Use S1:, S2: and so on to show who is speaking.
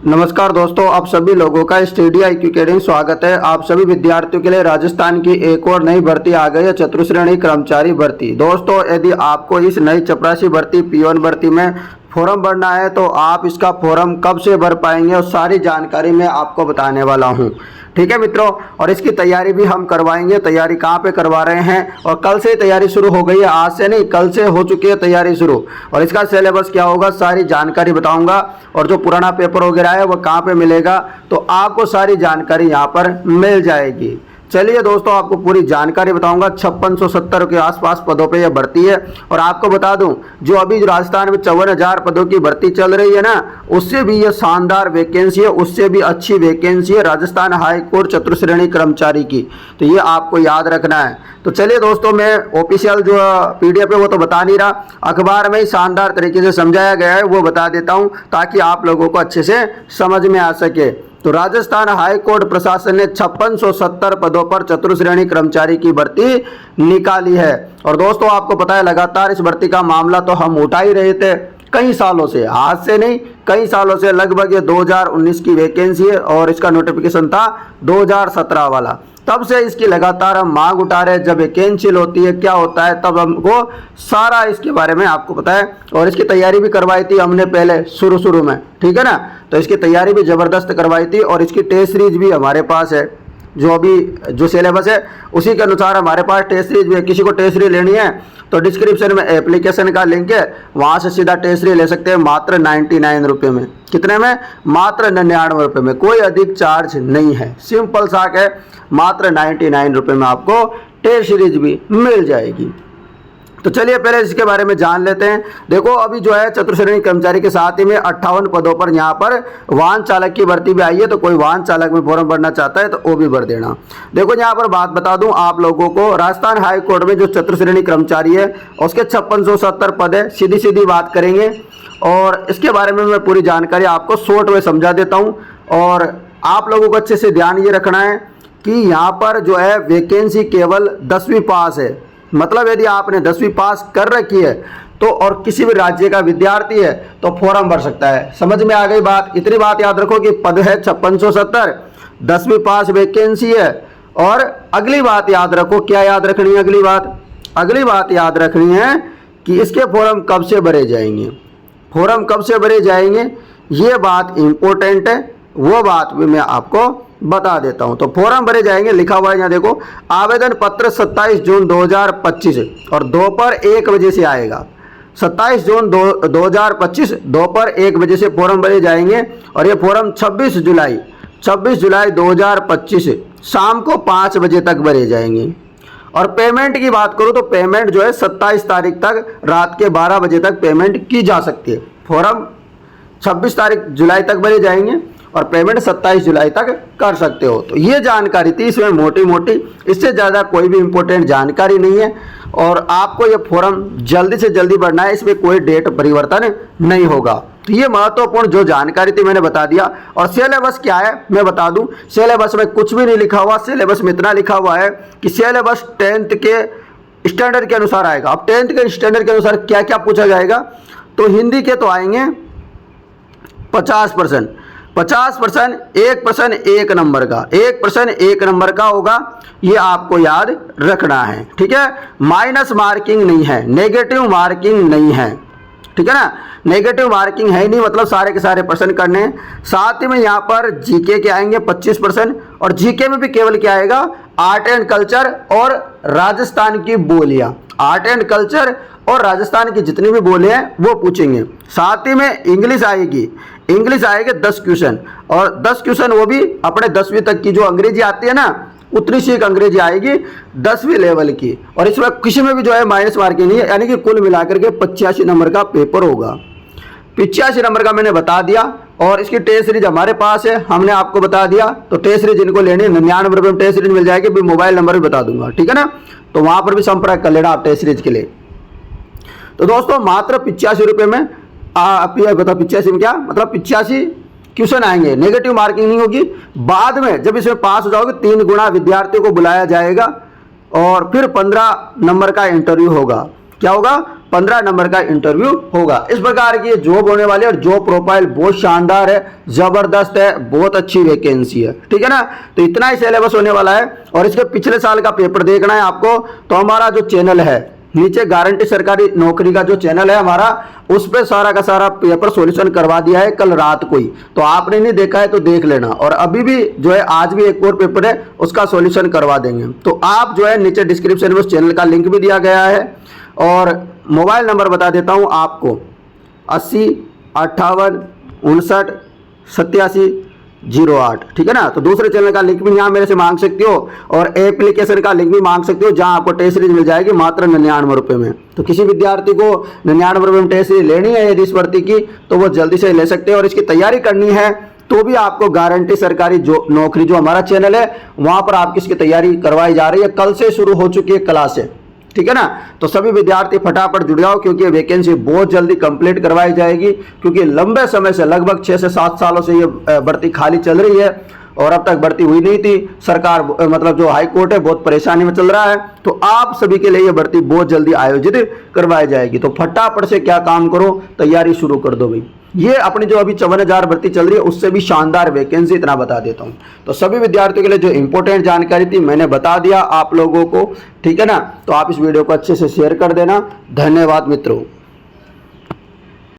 S1: नमस्कार दोस्तों, आप सभी लोगों का स्टडी IQ अकेडमी स्वागत है। आप सभी विद्यार्थियों के लिए राजस्थान की एक और नई भर्ती आ गई है, चतुश्रेणी कर्मचारी भर्ती। दोस्तों, यदि आपको इस नई चपरासी भर्ती P1 भर्ती में फॉर्म भरना है तो आप इसका फॉर्म कब से भर पाएंगे और सारी जानकारी मैं आपको बताने वाला हूं। ठीक है मित्रों, और इसकी तैयारी भी हम करवाएंगे। तैयारी कहाँ पे करवा रहे हैं, और कल से तैयारी शुरू हो गई है, आज से नहीं, कल से हो चुकी है तैयारी शुरू। और इसका सिलेबस क्या होगा, सारी जानकारी बताऊंगा। और जो पुराना पेपर वगैरह है वो कहाँ पे मिलेगा, तो आपको सारी जानकारी यहाँ पर मिल जाएगी। चलिए दोस्तों, आपको पूरी जानकारी बताऊंगा। 5670 के आसपास पदों पे यह भर्ती है। और आपको बता दूं, जो अभी राजस्थान में 54,000 पदों की भर्ती चल रही है ना, उससे भी ये शानदार वैकेंसी है, उससे भी अच्छी वैकेंसी है राजस्थान हाई कोर्ट चतुश्रेणी कर्मचारी की। तो ये आपको याद रखना है। तो चलिए दोस्तों, मैं ऑफिशियल जो PDF है वो तो बता नहीं रहा, अखबार में ही शानदार तरीके से समझाया गया है वो बता देता हूँ, ताकि आप लोगों को अच्छे से समझ में आ सके। तो राजस्थान हाई कोर्ट प्रशासन ने 5670 पदों पर चतुश्रेणी कर्मचारी की भर्ती निकाली है। और दोस्तों, आपको पता है लगातार इस भर्ती का मामला तो हम उठा ही रहे थे कई सालों से, आज से नहीं कई सालों से। लगभग ये 2019 की वैकेंसी है और इसका नोटिफिकेशन था 2017 वाला। तब से इसकी लगातार हम मांग उठा रहे हैं। जब ये कैंसिल होती है, क्या होता है, तब हमको सारा इसके बारे में आपको पता है। और इसकी तैयारी भी करवाई थी हमने पहले शुरू में, ठीक है ना। तो इसकी तैयारी भी ज़बरदस्त करवाई थी और इसकी टेस्ट सीरीज भी हमारे पास है। जो अभी जो सिलेबस है उसी के अनुसार हमारे पास टेस्ट सीरीज भी है। किसी को टेस्ट सीरीज लेनी है तो डिस्क्रिप्शन में एप्लीकेशन का लिंक है, वहाँ से सीधा टेस्ट सीरीज ले सकते हैं मात्र 99 रुपये में। कितने में? मात्र 99 रुपये में। कोई अधिक चार्ज नहीं है, सिंपल साक है। मात्र 99 रुपये में आपको टेस्ट सीरीज भी मिल जाएगी। तो चलिए पहले इसके बारे में जान लेते हैं। देखो, अभी जो है चतुश्रेणी कर्मचारी के साथ ही में 58 पदों पर यहाँ पर वाहन चालक की भर्ती भी आई है। तो कोई वाहन चालक में फॉर्म भरना चाहता है तो वो भी भर देना। देखो, यहाँ पर बात बता दूं आप लोगों को, राजस्थान हाई कोर्ट में जो चतुश्रेणी कर्मचारी है उसके 5670 पद है। सीधी सीधी बात करेंगे और इसके बारे में मैं पूरी जानकारी आपको शॉर्ट में समझा देता हूँ। और आप लोगों को अच्छे से ध्यान ये रखना है कि यहाँ पर जो है वैकेंसी केवल 10वीं पास है। मतलब यदि आपने 10वीं पास कर रखी है तो, और किसी भी राज्य का विद्यार्थी है तो फॉर्म भर सकता है। समझ में आ गई बात? इतनी बात याद रखो कि पद है 5670, 10वीं पास वैकेंसी है। और अगली बात याद रखो, क्या याद रखनी है अगली बात? अगली बात याद रखनी है कि इसके फॉर्म कब से भरे जाएंगे। फॉर्म कब से भरे जाएंगे ये बात इंपॉर्टेंट है, वो बात भी मैं आपको बता देता हूं। तो फॉर्म भरे जाएंगे, लिखा हुआ है यहाँ देखो, आवेदन पत्र 27 जून 2025 और दोपहर 1 बजे से आएगा। 27 जून 2025 दोपहर 1 बजे से फॉर्म भरे जाएंगे। और ये फॉर्म 26 जुलाई 2025 शाम को 5 बजे तक भरे जाएंगे। और पेमेंट की बात करूँ तो पेमेंट जो है 27 तारीख तक रात के 12 बजे तक पेमेंट की जा सकती है। फॉर्म 26 जुलाई तक भरे जाएंगे और पेमेंट 27 जुलाई तक कर सकते हो। तो ये जानकारी थी इसमें मोटी मोटी, इससे ज़्यादा कोई भी इम्पोर्टेंट जानकारी नहीं है। और आपको ये फॉर्म जल्दी से जल्दी भरना है, इसमें कोई डेट परिवर्तन नहीं होगा। तो ये महत्वपूर्ण जो जानकारी थी मैंने बता दिया। और सिलेबस क्या है मैं बता दूं, सिलेबस में कुछ भी नहीं लिखा हुआ। सिलेबस में इतना लिखा हुआ है कि सिलेबस 10th के स्टैंडर्ड के अनुसार आएगा। अब 10th के स्टैंडर्ड के अनुसार क्या क्या पूछा जाएगा, तो हिंदी के तो आएंगे 50%, 1% 1 नंबर का, 1% 1 नंबर का होगा। ये आपको याद रखना है, ठीक है। माइनस मार्किंग नहीं है, नेगेटिव मार्किंग नहीं है, ठीक है ना। नेगेटिव मार्किंग है नहीं, मतलब सारे के सारे प्रश्न करने हैं। साथ ही में यहाँ पर जीके के आएंगे 25%। और जीके में भी केवल क्या आएगा, आर्ट एंड कल्चर और राजस्थान की बोलियां। आर्ट एंड कल्चर और राजस्थान की जितनी भी बोलियां हैं वो पूछेंगे। साथ ही में इंग्लिश आएगी, इंग्लिश आएंगे 10 क्वेश्चन। और 10 क्वेश्चन वो भी अपने 10वीं तक की जो अंग्रेजी आती है ना, उतनी सी अंग्रेजी आएगी 10वीं लेवल की। और इसमें किसी में भी जो है माइनस मार्किंग नहीं है, यानी कि कुल मिलाकर के 85 नंबर का पेपर होगा। 85 नंबर का मैंने बता दिया। और इसकी टेस्ट सीरीज हमारे पास है, हमने आपको बता दिया। तो टेस्ट सीरीज जिनको लेनी है 99 रुपये में टेस्ट सीरीज मिल जाएगी। भी मोबाइल नंबर भी बता दूंगा, ठीक है ना। तो वहां पर भी संपर्क कर लेना आप टेस्ट सीरीज के लिए। तो दोस्तों, मात्र 85 रुपये में आप ये बता, 85 में क्या मतलब 85 क्वेश्चन आएंगे, नेगेटिव मार्किंग नहीं होगी। बाद में जब इसमें पास हो जाओगे 3 गुना विद्यार्थियों को बुलाया जाएगा और फिर 15 नंबर का इंटरव्यू होगा। क्या होगा? 15 नंबर का इंटरव्यू होगा। इस प्रकार की जॉब होने वाली है और जॉब प्रोफाइल बहुत शानदार है, जबरदस्त है, बहुत अच्छी वैकेंसी है, ठीक है ना। तो इतना ही सिलेबस होने वाला है और इसके पिछले साल का पेपर देखना है आपको तो हमारा जो चैनल है नीचे गारंटी सरकारी नौकरी का जो चैनल है हमारा, उस पर सारा का सारा पेपर सॉल्यूशन करवा दिया है कल रात को ही। तो आपने नहीं देखा है तो देख लेना। और अभी भी जो है आज भी एक और पेपर है उसका सॉल्यूशन करवा देंगे। तो आप जो है नीचे डिस्क्रिप्शन में उस चैनल का लिंक भी दिया गया है और मोबाइल नंबर बता देता हूँ आपको 80 58 59 87 08, ठीक है ना। तो दूसरे चैनल का लिंक भी यहाँ मेरे से मांग सकते हो और एप्लीकेशन का लिंक भी मांग सकते हो जहाँ आपको टेस्ट सीरीज मिल जाएगी मात्र 99 रुपये में। तो किसी विद्यार्थी को 99 रुपये में टेस्ट सीरीज लेनी है यदि इस भर्ती की तो वो जल्दी से ले सकते हैं और इसकी तैयारी करनी है तो भी आपको गारंटी सरकारी जो नौकरी जो हमारा चैनल है वहाँ पर आपकी इसकी तैयारी करवाई जा रही है। कल से शुरू हो चुकी है क्लासें, ठीक है ना। तो सभी विद्यार्थी फटाफट जुड़ जाओ क्योंकि वैकेंसी बहुत जल्दी कंप्लीट करवाई जाएगी, क्योंकि लंबे समय से लगभग 6 से 7 सालों से ये भर्ती खाली चल रही है और अब तक भर्ती हुई नहीं थी। सरकार मतलब जो हाई कोर्ट है बहुत परेशानी में चल रहा है। तो आप सभी के लिए ये भर्ती बहुत जल्दी आयोजित करवाई जाएगी। तो फटाफट से क्या काम करो, तैयारी शुरू कर दो भाई। ये अपनी जो अभी 54,000 भर्ती चल रही है उससे भी शानदार वैकेंसी, इतना बता देता हूँ। तो सभी विद्यार्थियों के लिए जो इंपॉर्टेंट जानकारी थी मैंने बता दिया आप लोगों को, ठीक है ना। तो आप इस वीडियो को अच्छे से शेयर कर देना। धन्यवाद मित्रों।